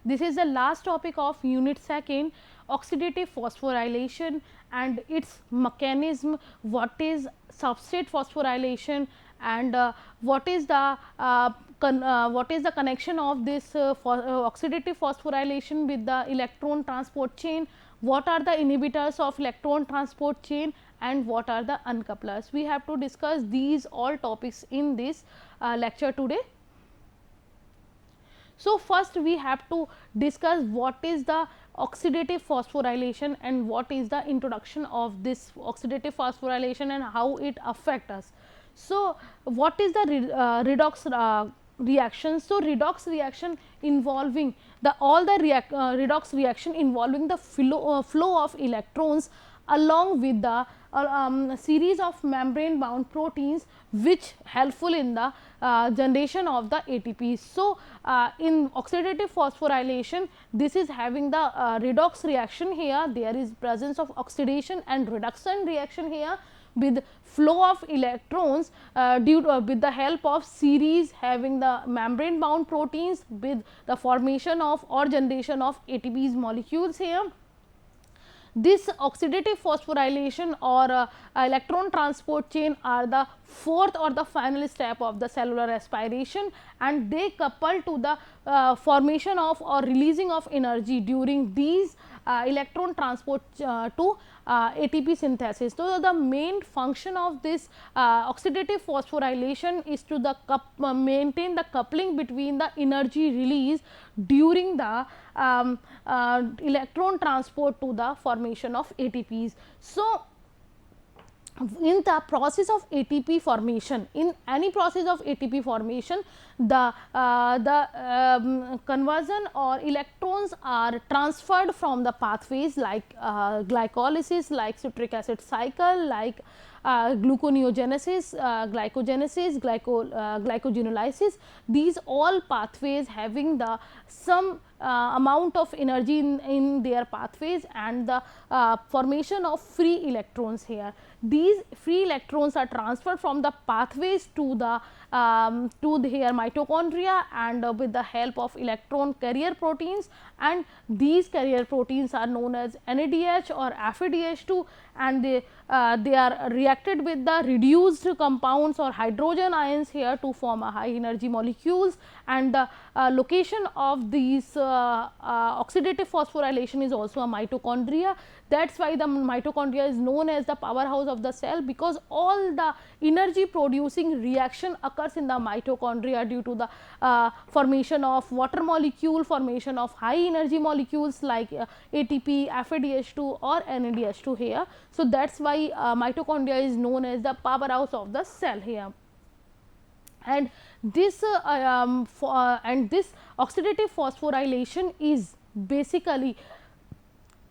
this is the last topic of unit second, oxidative phosphorylation and its mechanism, what is substrate phosphorylation, and what is the connection of this oxidative phosphorylation with the electron transport chain, what are the inhibitors of electron transport chain, and what are the uncouplers. We have to discuss these all topics in this lecture today. So, first we have to discuss what is the oxidative phosphorylation and what is the introduction of this oxidative phosphorylation and how it affects us. So, what is the redox reaction? So, redox reaction involving the all the redox reaction involving the flow of electrons along with the series of membrane bound proteins which helpful in the generation of the ATPs. So, in oxidative phosphorylation, this is having the redox reaction here, there is presence of oxidation and reduction reaction here with flow of electrons due to with the help of series having the membrane bound proteins with the formation of or generation of ATPs molecules here. This oxidative phosphorylation or electron transport chain are the fourth or the final step of the cellular respiration, and they couple to the formation of or releasing of energy during these electron transport to ATP synthesis. So, the main function of this oxidative phosphorylation is to the maintain the coupling between the energy release during the electron transport to the formation of ATPs. So, in the process of ATP formation, in any process of ATP formation, the conversion or electrons are transferred from the pathways like glycolysis, like citric acid cycle, like gluconeogenesis, glycogenesis, glycogenolysis. These all pathways having the some amount of energy in their pathways and the formation of free electrons here. These free electrons are transferred from the pathways to the here mitochondria and with the help of electron carrier proteins, and these carrier proteins are known as NADH or FADH2, and they are reacted with the reduced compounds or hydrogen ions here to form a high energy molecules, and the location of these oxidative phosphorylation is also a mitochondria. That is why the mitochondria is known as the powerhouse of the cell, because all the energy producing reaction occurs in the mitochondria due to the formation of water molecule, formation of high energy molecules like ATP, FADH2 or NADH2 here. So, that is why mitochondria is known as the powerhouse of the cell here. And this this oxidative phosphorylation is basically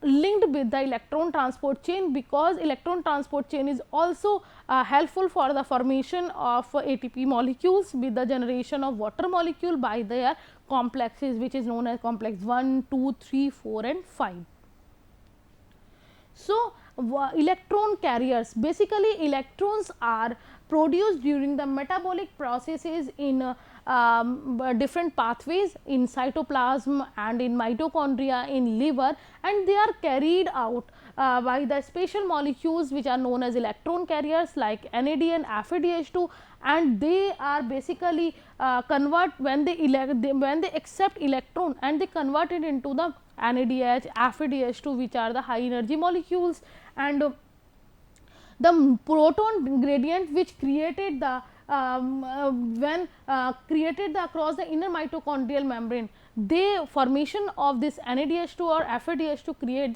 linked with the electron transport chain, because electron transport chain is also helpful for the formation of ATP molecules with the generation of water molecule by their complexes, which is known as complex 1, 2, 3, 4 and 5. So, electron carriers, basically electrons are produced during the metabolic processes in different pathways in cytoplasm and in mitochondria, in liver, and they are carried out by the special molecules which are known as electron carriers like NAD and FADH2, and they are basically convert when they accept electron and they convert it into the NADH, FADH2, which are the high energy molecules, and the proton gradient which created the when created the across the inner mitochondrial membrane, they formation of this NADH2 or FADH2 create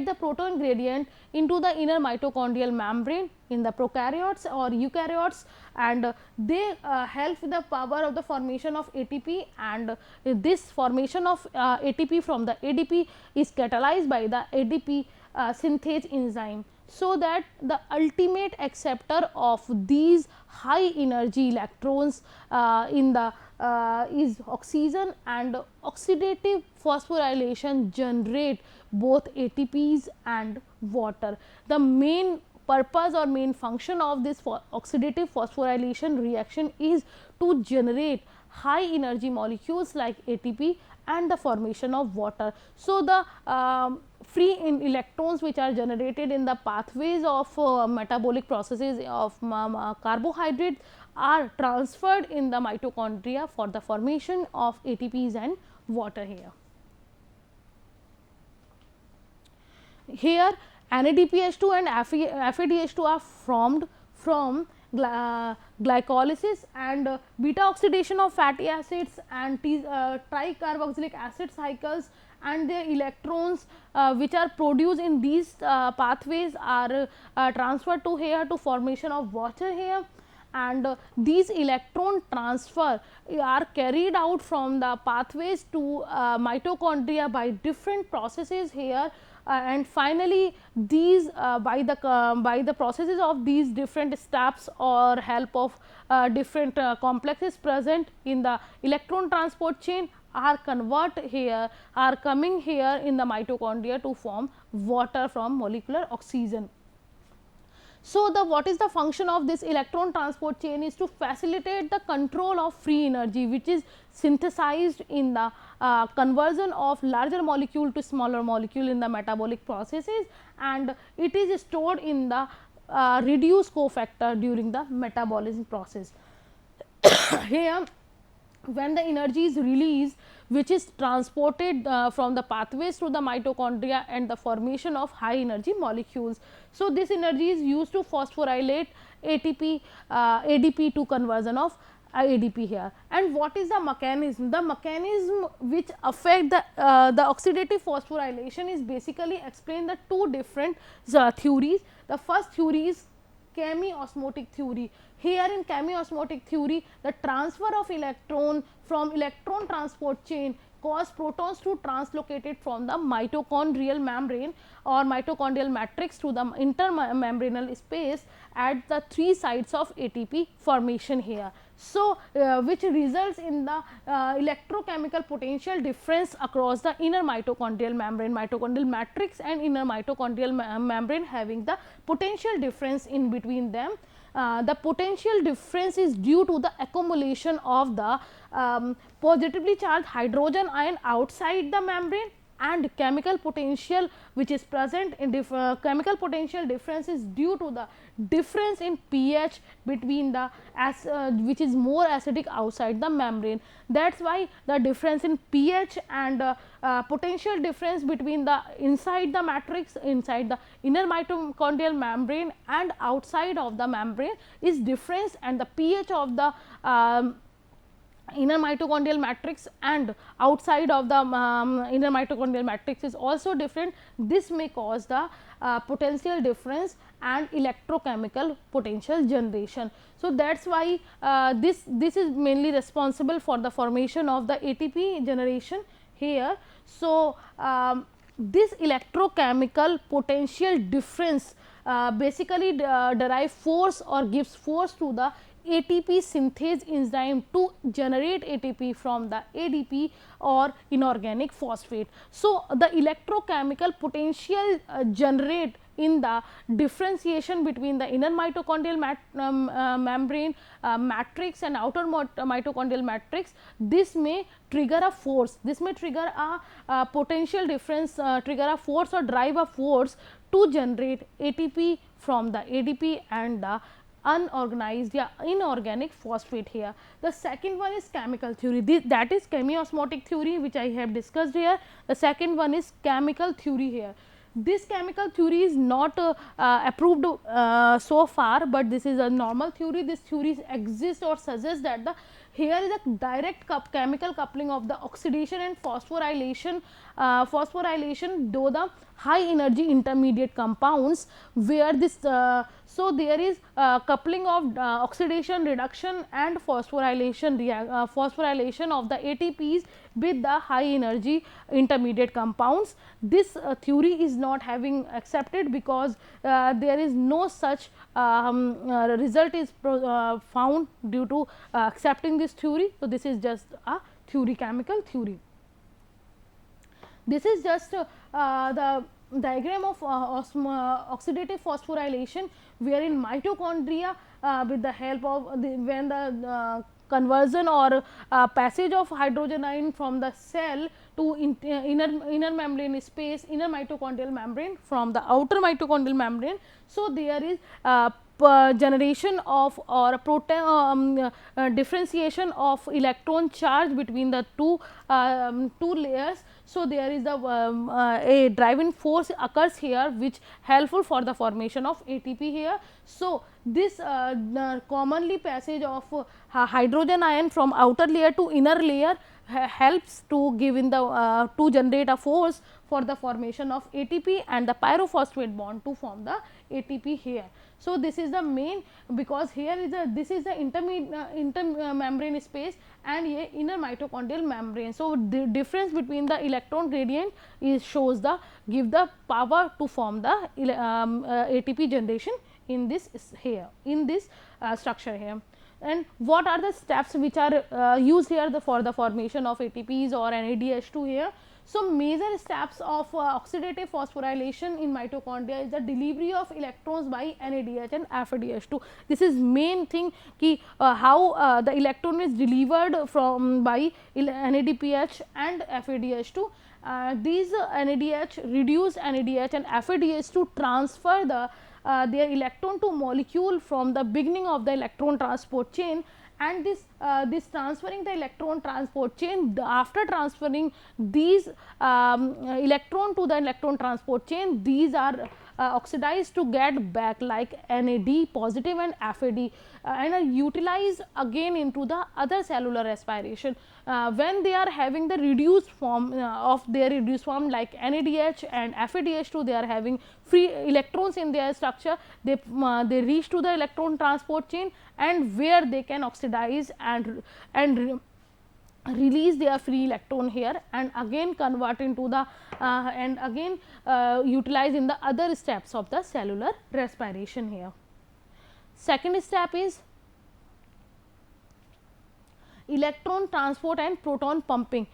the proton gradient into the inner mitochondrial membrane in the prokaryotes or eukaryotes, and they help the power of the formation of ATP, and this formation of ATP from the ADP is catalyzed by the ADP synthase enzyme. So, that the ultimate acceptor of these high energy electrons in the is oxygen, and oxidative phosphorylation generate both ATPs and water. The main purpose or main function of this oxidative phosphorylation reaction is to generate high energy molecules like ATP and the formation of water. So, the free electrons which are generated in the pathways of metabolic processes of carbohydrates are transferred in the mitochondria for the formation of ATPs and water here. Here NADPH2 and FADH2 are formed from glycolysis and beta oxidation of fatty acids and tricarboxylic acid cycles, and the electrons which are produced in these pathways are transferred to here to formation of water here. And these electron transfer are carried out from the pathways to mitochondria by different processes here. And finally, these by the processes of these different steps or help of different complexes present in the electron transport chain are coming here in the mitochondria to form water from molecular oxygen. So, what is the function of this electron transport chain is to facilitate the control of free energy, which is synthesized in the conversion of larger molecule to smaller molecule in the metabolic processes, and it is stored in the reduced cofactor during the metabolism process. Here, when the energy is released, which is transported from the pathways to the mitochondria and the formation of high energy molecules. So, this energy is used to phosphorylate ATP, ADP to conversion of ADP here. And what is the mechanism? The mechanism which affect the oxidative phosphorylation is basically explained the two different theories. The first theory is chemiosmotic theory. Here in chemiosmotic theory, the transfer of electron from electron transport chain cause protons to translocate it from the mitochondrial membrane or mitochondrial matrix to the intermembranal space at the three sites of ATP formation here. So, which results in the electrochemical potential difference across the inner mitochondrial membrane, mitochondrial matrix and inner mitochondrial membrane having the potential difference in between them. The potential difference is due to the accumulation of the positively charged hydrogen ion outside the membrane, and chemical potential which is present in chemical potential difference is due to the difference in pH between the which is more acidic outside the membrane. That is why the difference in pH and potential difference between the inside the matrix, inside the inner mitochondrial membrane and outside of the membrane is difference, and the pH of the inner mitochondrial matrix and outside of the inner mitochondrial matrix is also different. This may cause the potential difference and electrochemical potential generation. So, that is why this is mainly responsible for the formation of the ATP generation here. So, this electrochemical potential difference basically derive force or gives force to the ATP synthase enzyme to generate ATP from the ADP or inorganic phosphate. So, the electrochemical potential generate in the differentiation between the inner mitochondrial membrane matrix and outer mitochondrial matrix, this may trigger a force, this may trigger a potential difference, trigger a force or drive a force to generate ATP from the ADP and the unorganized inorganic phosphate here. The second one is chemical theory, that is chemiosmotic theory which I have discussed here. The second one is chemical theory here. This chemical theory is not approved so far, but this is a normal theory. This theory exists or suggests that the here is a direct chemical coupling of the oxidation and phosphorylation, though the high energy intermediate compounds where this so there is coupling of oxidation reduction and phosphorylation of the ATPs with the high energy intermediate compounds. This theory is not having accepted because there is no such result is found due to accepting this theory. So, this is just a theory, chemical theory. This is just the diagram of oxidative phosphorylation, wherein mitochondria with the help of when the conversion or passage of hydrogen ion from the cell to inner membrane space, inner mitochondrial membrane from the outer mitochondrial membrane. So, there is generation of or protein differentiation of electron charge between the two layers. So, there is a driving force occurs here which helpful for the formation of ATP here. So, this commonly passage of hydrogen ion from outer layer to inner layer helps to give in the to generate a force for the formation of ATP and the pyrophosphate bond to form the ATP here. So, this is the main, because here is the this is the intermembrane space and here inner mitochondrial membrane. So, the difference between the electron gradient is shows the give the power to form the ATP generation in this here in this structure here. And what are the steps which are used here for the formation of ATPs or NADH2 here. So, major steps of oxidative phosphorylation in mitochondria is the delivery of electrons by NADH and FADH2. This is main thing ki how the electron is delivered from by NADPH and FADH2. These NADH reduce NADH and FADH to transfer the their electron to molecule from the beginning of the electron transport chain, and this transferring the electron transport chain, after transferring these electron to the electron transport chain, these are oxidized to get back like NAD positive and FAD and are utilized again into the other cellular respiration. When they are having the reduced form of their reduced form like NADH and FADH2, they are having free electrons in their structure, they reach to the electron transport chain and where they can oxidize and release their free electron here and again convert into the and again utilize in the other steps of the cellular respiration here. Second step is electron transport and proton pumping.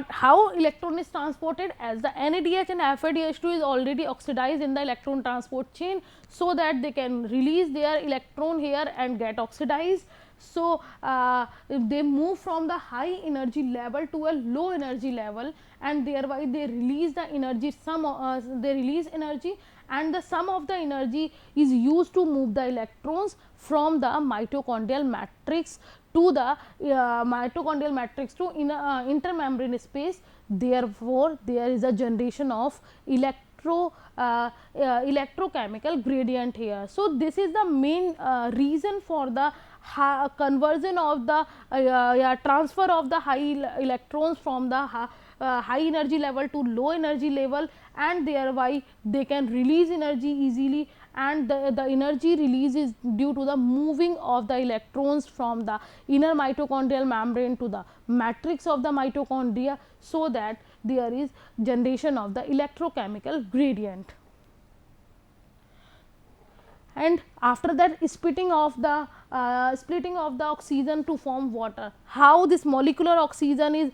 How electron is transported, as the NADH and FADH2 is already oxidized in the electron transport chain, so that they can release their electron here and get oxidized. So, they move from the high energy level to a low energy level and thereby they release the energy, they release energy, and the sum of the energy is used to move the electrons from the mitochondrial matrix to the mitochondrial matrix to intermembrane space. Therefore, there is a generation of electrochemical gradient here. So, this is the main reason for the conversion of the transfer of the high electrons from the high energy level to low energy level, and thereby they can release energy easily, and the energy release is due to the moving of the electrons from the inner mitochondrial membrane to the matrix of the mitochondria, so that there is generation of the electrochemical gradient. And after that, splitting of the oxygen to form water. How this molecular oxygen is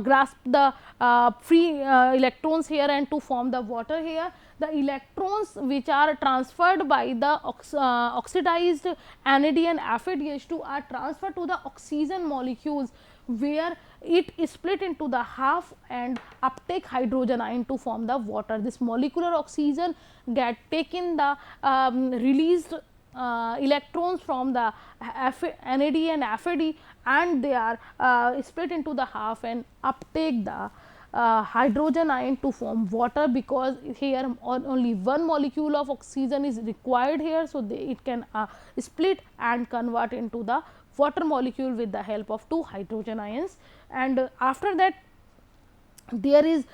grasp the free electrons here and to form the water here. The electrons which are transferred by the oxidized NAD and FADH2 are transferred to the oxygen molecules, where it is split into the half and uptake hydrogen ion to form the water. This molecular oxygen get taken the released electrons from the NAD and FAD, and they are split into the half and uptake the hydrogen ion to form water, because here only one molecule of oxygen is required here. So, it can split and convert into the water molecule with the help of two hydrogen ions. And after that, there is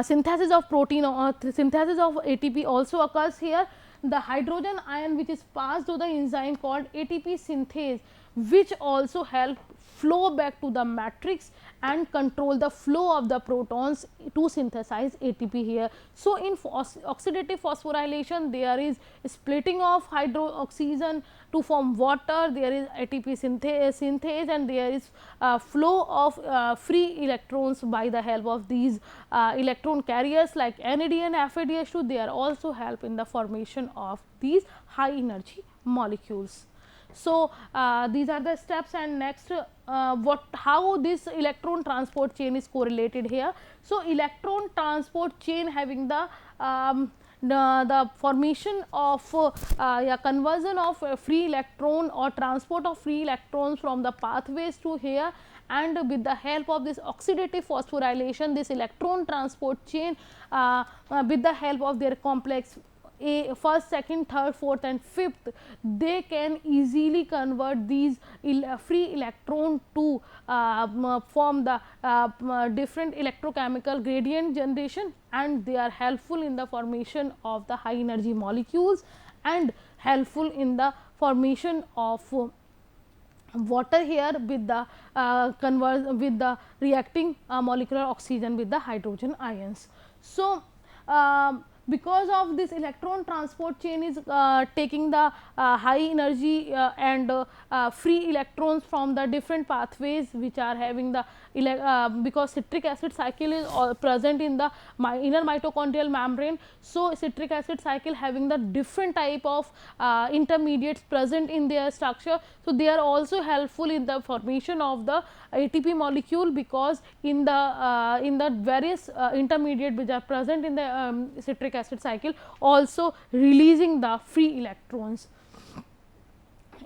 synthesis of protein or synthesis of ATP also occurs here. The hydrogen ion which is passed to the enzyme called ATP synthase, which also help flow back to the matrix and control the flow of the protons to synthesize ATP here. So, in oxidative phosphorylation, there is splitting of hydroxygen to form water, there is ATP synthase and there is flow of free electrons by the help of these electron carriers like NAD and FADH2. They are also help in the formation of these high energy molecules. So, these are the steps, and next how this electron transport chain is correlated here. So, electron transport chain having the formation of yeah, conversion of free electron or transport of free electrons from the pathways to here, and with the help of this oxidative phosphorylation, this electron transport chain with the help of their complex a first, second, third, fourth and fifth, they can easily convert these free electron to form the different electrochemical gradient generation, and they are helpful in the formation of the high energy molecules and helpful in the formation of water here with the with the reacting molecular oxygen with the hydrogen ions. So, because of this electron transport chain is taking the high energy and free electrons from the different pathways which are having the because citric acid cycle is present in the inner mitochondrial membrane. So, citric acid cycle having the different type of intermediates present in their structure. So, they are also helpful in the formation of the ATP molecule, because in the various intermediate which are present in the citric acid cycle also releasing the free electrons.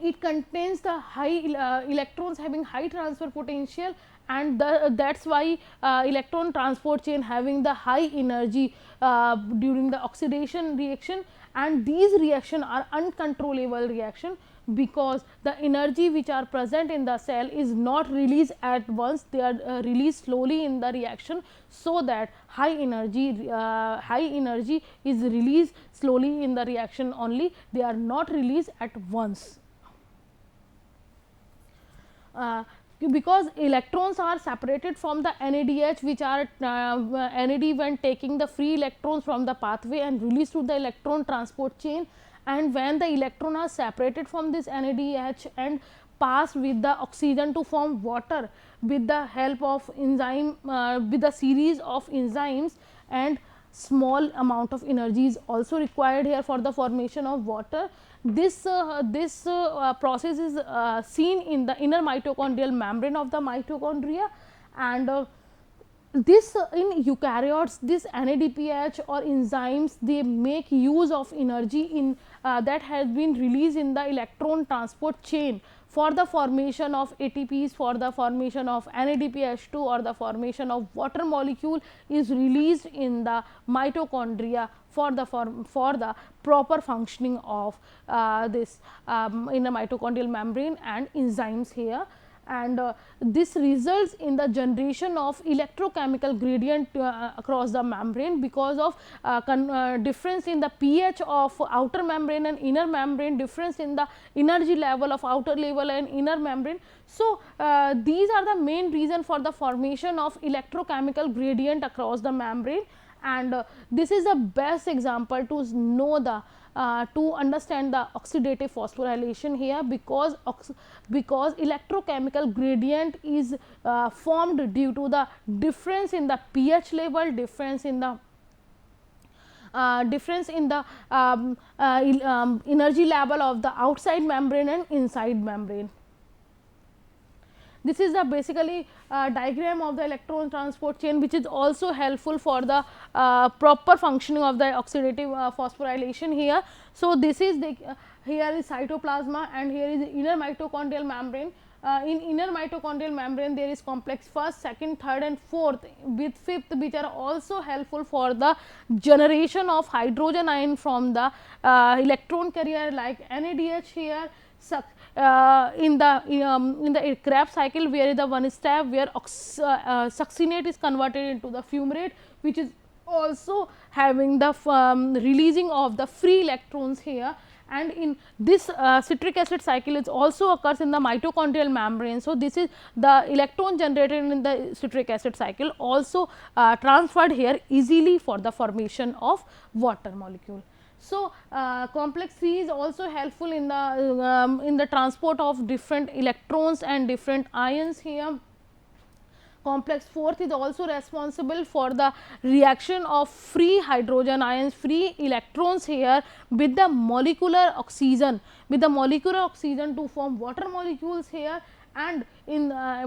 It contains the high electrons having high transfer potential, and that is why electron transport chain having the high energy during the oxidation reaction, and these reaction are uncontrollable reaction, because the energy which are present in the cell is not released at once, they are released slowly in the reaction. So, that high energy is released slowly in the reaction only, they are not released at once. Because electrons are separated from the NADH, which are NAD when taking the free electrons from the pathway and released to the electron transport chain, and when the electron are separated from this NADH and pass with the oxygen to form water with the help of enzyme with the series of enzymes, and small amount of energy is also required here for the formation of water. This process is seen in the inner mitochondrial membrane of the mitochondria, and this in eukaryotes, this NADPH or enzymes, they make use of energy in that has been released in the electron transport chain for the formation of ATPs, for the formation of NADPH2 or the formation of water molecule is released in the mitochondria for the proper functioning of this in the mitochondrial membrane and enzymes here. And this results in the generation of electrochemical gradient across the membrane, because of difference in the pH of outer membrane and inner membrane, difference in the energy level of outer level and inner membrane. So, these are the main reason for the formation of electrochemical gradient across the membrane, and this is the best example to know the to understand the oxidative phosphorylation here, because electrochemical gradient is formed due to the difference in the pH level, difference in the energy level of the outside membrane and inside membrane. This is the basically diagram of the electron transport chain, which is also helpful for the proper functioning of the oxidative phosphorylation here. So, this is the here is cytoplasma, and here is the inner mitochondrial membrane. In inner mitochondrial membrane, there is complex first, second, third and fourth with fifth, which are also helpful for the generation of hydrogen ion from the electron carrier like NADH here. In the Krebs cycle, where is the one step where succinate is converted into the fumarate, which is also having the releasing of the free electrons here, and in this citric acid cycle it also occurs in the mitochondrial membrane. So, this is the electron generated in the citric acid cycle also transferred here easily for the formation of water molecule. So, complex 3 is also helpful in the transport of different electrons and different ions here. complex 4th is also responsible for the reaction of free hydrogen ions, free electrons here with the molecular oxygen, to form water molecules here. And in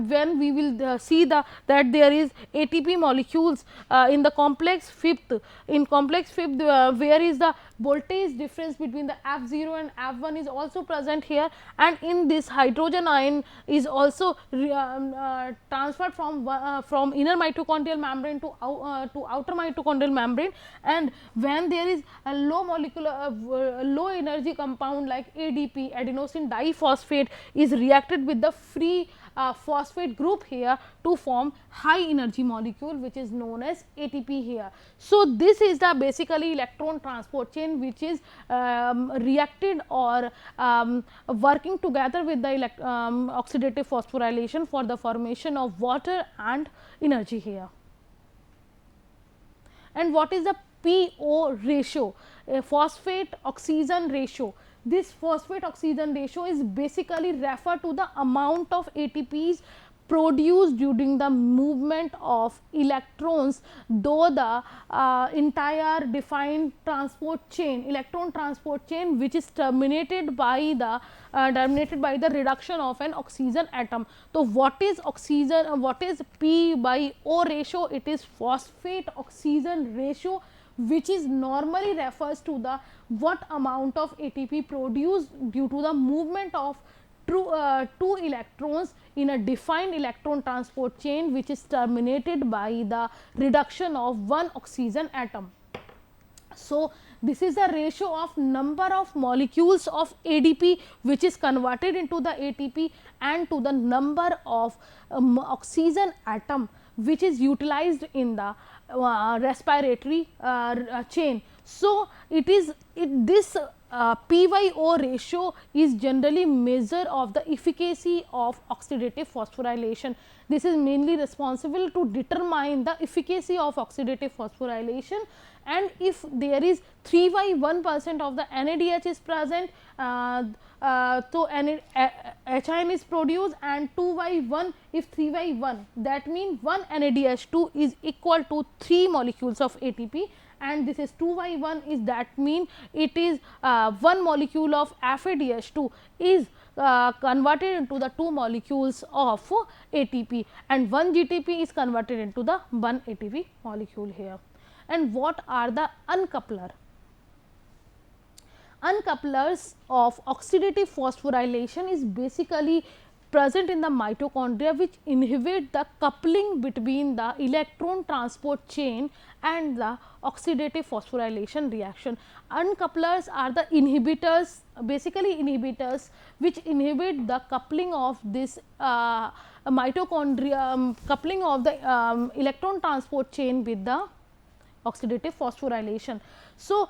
when we will see that there is ATP molecules in the complex 5th. In complex 5th, where is the voltage difference between the F0 and F1 is also present here, and in this hydrogen ion is also transferred from inner mitochondrial membrane to outer mitochondrial membrane. And when there is a low molecular low energy compound like ADP, adenosine diphosphate, is reacted with the free phosphate group here to form high energy molecule, which is known as ATP here. So, this is the basically electron transport chain, which is reacted or working together with the oxidative phosphorylation for the formation of water and energy here. And what is the PO ratio, phosphate oxygen ratio? This phosphate oxygen ratio is basically referred to the amount of ATPs produced during the movement of electrons, though the entire defined transport chain, electron transport chain, which is terminated by the reduction of an oxygen atom. So, what is oxygen, what is P by O ratio? It is phosphate oxygen ratio, which is normally refers to the what amount of ATP produced due to the movement of two electrons in a defined electron transport chain, which is terminated by the reduction of one oxygen atom. So, this is the ratio of number of molecules of ADP which is converted into the ATP and to the number of oxygen atom which is utilized in the respiratory chain. So, this P by O ratio is generally measure of the efficacy of oxidative phosphorylation. This is mainly responsible to determine the efficacy of oxidative phosphorylation, and if there is 3/1% of the NADH is present, so HIN is produced, and 2/1 if 3/1, that means 1 NADH2 is equal to 3 molecules of ATP, and this is 2/1 is that mean it is 1 molecule of FADH2 is converted into the 2 molecules of ATP, and 1 GTP is converted into the 1 ATP molecule here. And what are the uncoupler? Uncouplers of oxidative phosphorylation is basically present in the mitochondria, which inhibit the coupling between the electron transport chain and the oxidative phosphorylation reaction. Uncouplers are the inhibitors, basically inhibitors which inhibit the coupling of this mitochondria, coupling of the electron transport chain with the oxidative phosphorylation. So,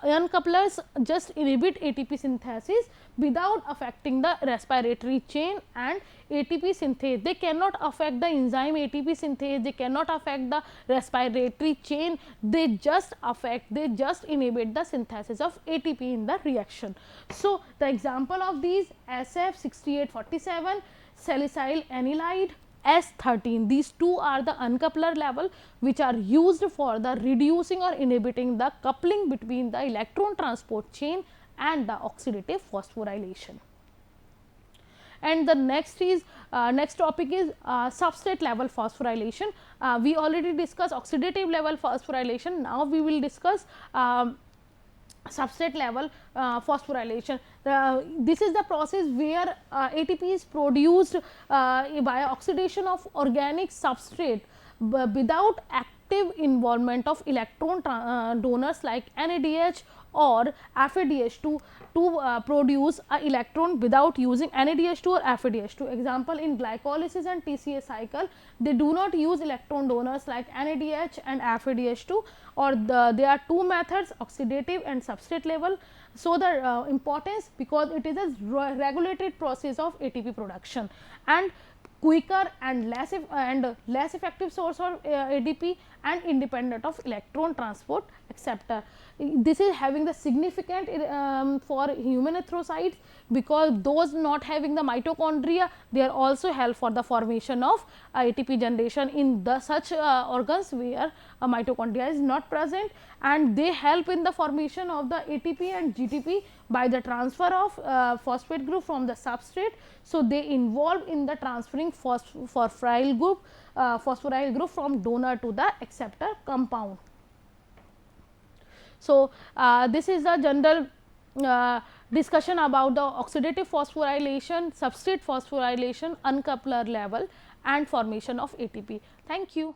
uncouplers just inhibit ATP synthesis without affecting the respiratory chain and ATP synthase. They cannot affect the enzyme ATP synthase, they cannot affect the respiratory chain, they just inhibit the synthesis of ATP in the reaction. So, the example of these SF6847, salicyl anilide, S13, these two are the uncoupler level which are used for the reducing or inhibiting the coupling between the electron transport chain and the oxidative phosphorylation. And the next is next topic is substrate level phosphorylation. We already discussed oxidative level phosphorylation. Now, we will discuss substrate level phosphorylation. This is the process where ATP is produced by oxidation of organic substrate without active involvement of electron donors like NADH or FADH2 to produce a electron without using NADH2 or FADH2. Example, in glycolysis and TCA cycle, they do not use electron donors like NADH and FADH2, or there are two methods, oxidative and substrate level. So, the importance, because it is a regulated process of ATP production, and quicker and less effective source of ADP and independent of electron transport acceptor. This is having the significant for human erythrocytes, because those not having the mitochondria, they are also help for the formation of ATP generation in the such organs where a mitochondria is not present, and they help in the formation of the ATP and GTP by the transfer of phosphate group from the substrate. So, they involve in the transferring phosphoryl group from donor to the acceptor compound. So, this is the general discussion about the oxidative phosphorylation, substrate phosphorylation, uncoupler level and formation of ATP. Thank you.